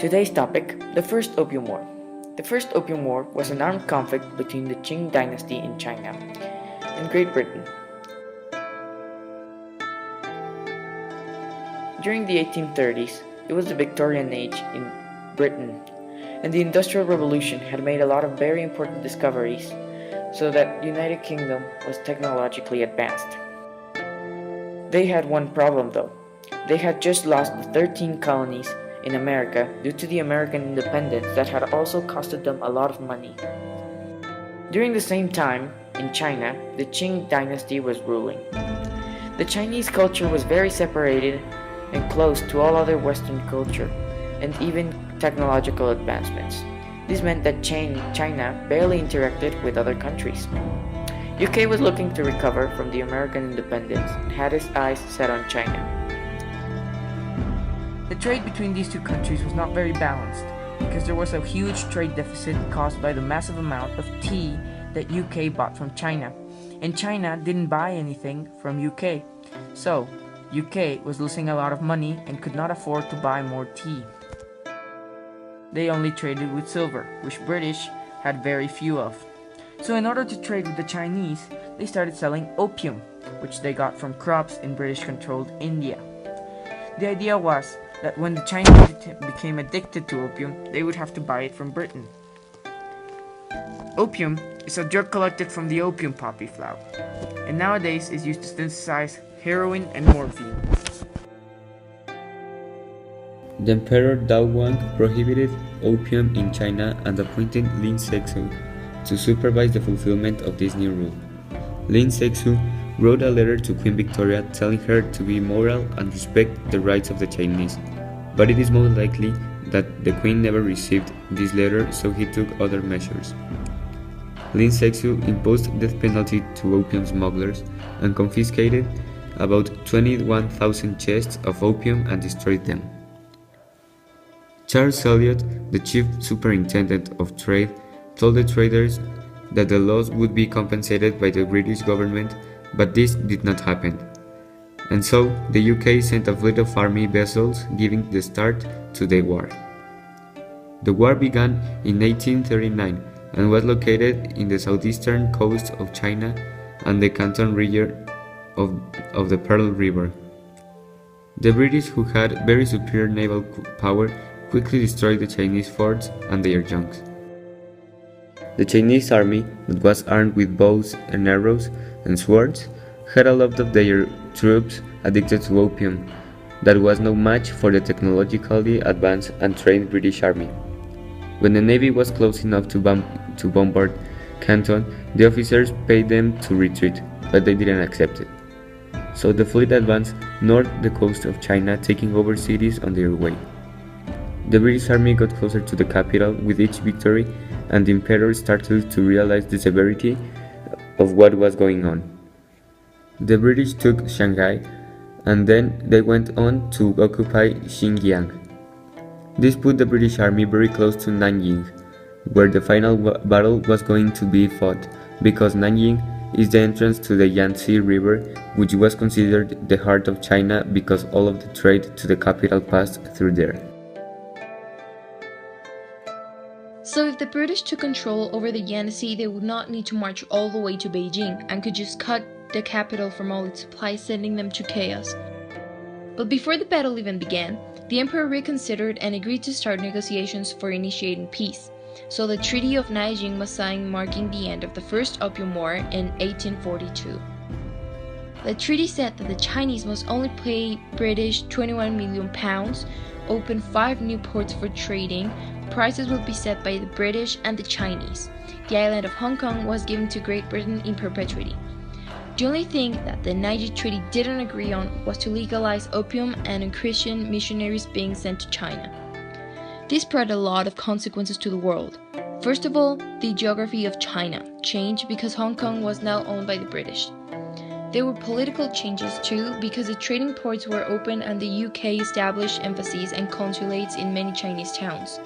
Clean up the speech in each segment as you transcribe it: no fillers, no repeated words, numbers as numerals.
Today's topic, the First Opium War. The First Opium War was an armed conflict between the Qing dynasty in China and Great Britain. During the 1830s, it was the Victorian Age in Britain, and the Industrial Revolution had made a lot of very important discoveries, so that United Kingdom was technologically advanced. They had one problem though. They had just lost the 13 colonies in America due to the American independence that had also costed them a lot of money. During the same time, in China, the Qing dynasty was ruling. The Chinese culture was very separated and close to all other Western culture, and even technological advancements. This meant that China barely interacted with other countries. UK was looking to recover from the American independence and had its eyes set on China. The trade between these two countries was not very balanced because there was a huge trade deficit caused by the massive amount of tea that UK bought from China, and China didn't buy anything from UK. So, UK was losing a lot of money and could not afford to buy more tea. They only traded with silver, which British had very few of. So in order to trade with the Chinese, they started selling opium, which they got from crops in British-controlled India. The idea was that when the Chinese became addicted to opium, they would have to buy it from Britain. Opium is a drug collected from the opium poppy flower, and nowadays is used to synthesize heroin and morphine. The Emperor Daoguang prohibited opium in China and appointed Lin Sexu to supervise the fulfillment of this new rule. Lin Sexu wrote a letter to Queen Victoria telling her to be moral and respect the rights of the Chinese, but it is most likely that the Queen never received this letter, so he took other measures. Lin Sexu imposed death penalty to opium smugglers and confiscated about 21,000 chests of opium and destroyed them. Charles Elliot, the chief superintendent of trade, told the traders that the loss would be compensated by the British government, but this did not happen. And so, the UK sent a fleet of army vessels, giving the start to the war. The war began in 1839 and was located in the southeastern coast of China and the Canton region of the Pearl River. The British, who had very superior naval power, quickly destroyed the Chinese forts and their junks. The Chinese army, that was armed with bows and arrows and swords, had a lot of their troops addicted to opium that was no match for the technologically advanced and trained British army. When the navy was close enough to bombard Canton, the officers paid them to retreat, but they didn't accept it. So the fleet advanced north the coast of China, taking over cities on their way. The British army got closer to the capital with each victory, and the emperor started to realize the severity of what was going on. The British took Shanghai, and then they went on to occupy Xinjiang. This put the British army very close to Nanjing, where the final battle was going to be fought, because Nanjing is the entrance to the Yangtze River, which was considered the heart of China because all of the trade to the capital passed through there. So if the British took control over the Yangtze, they would not need to march all the way to Beijing and could just cut the capital from all its supplies, sending them to chaos. But before the battle even began, the emperor reconsidered and agreed to start negotiations for initiating peace. So the Treaty of Nanjing was signed, marking the end of the First Opium War in 1842. The treaty said that the Chinese must only pay British 21 million pounds, open 5 new ports for trading, prices would be set by the British and the Chinese. The island of Hong Kong was given to Great Britain in perpetuity. The only thing that the Nanjing Treaty didn't agree on was to legalize opium and on Christian missionaries being sent to China. This brought a lot of consequences to the world. First of all, the geography of China changed because Hong Kong was now owned by the British. There were political changes too because the trading ports were open and the UK established embassies and consulates in many Chinese towns.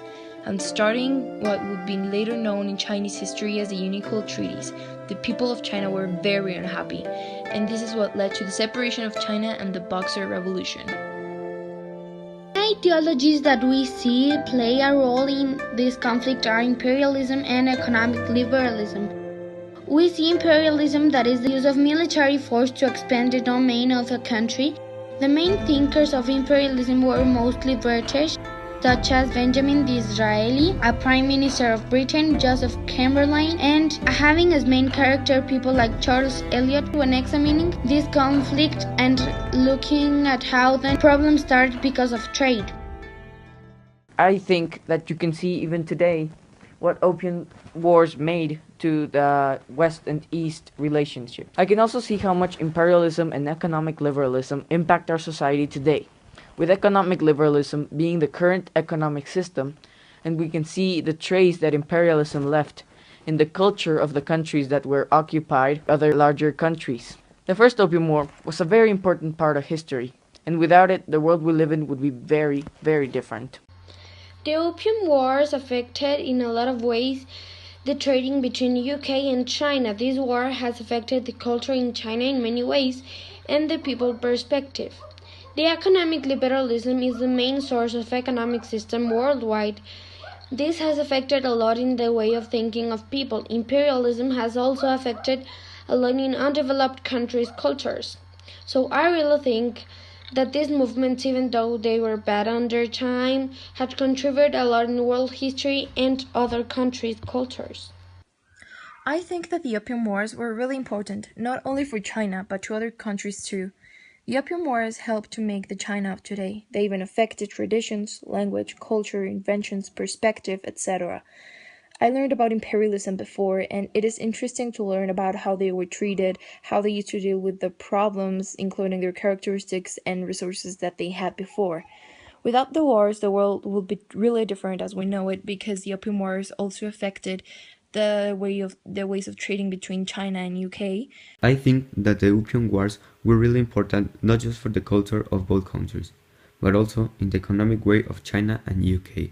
And starting what would be later known in Chinese history as the Unicode Treaties, the people of China were very unhappy, and this is what led to the separation of China and the Boxer Revolution. ideologies that we see play a role in this conflict are imperialism and economic liberalism. We see imperialism, that is the use of military force to expand the domain of a country. The main thinkers of imperialism were mostly British, such as Benjamin Disraeli, a Prime Minister of Britain, Joseph Chamberlain, and having as main character people like Charles Eliot. When examining this conflict and looking at how the problem started because of trade. I think that you can see even today what opium wars made to the West and East relationship. I can also see how much imperialism and economic liberalism impact our society today, with economic liberalism being the current economic system, and we can see the trace that imperialism left in the culture of the countries that were occupied by other larger countries. The First Opium War was a very important part of history, and without it, the world we live in would be very, very different. The Opium Wars affected in a lot of ways the trading between UK and China. This war has affected the culture in China in many ways and the people perspective. The economic liberalism is the main source of economic system worldwide. This has affected a lot in the way of thinking of people. Imperialism has also affected a lot in undeveloped countries' cultures. So I really think that these movements, even though they were bad on their time, had contributed a lot in world history and other countries' cultures. I think that the Opium Wars were really important, not only for China, but to other countries too. The Opium Wars helped to make the China of today. They even affected traditions, language, culture, inventions, perspective, etc. I learned about imperialism before, and it is interesting to learn about how they were treated, how they used to deal with the problems, including their characteristics and resources that they had before. Without the wars, the world would be really different as we know it, because the Opium Wars also affected the ways of trading between China and UK. I think that the Opium Wars were really important not just for the culture of both countries, but also in the economic way of China and UK.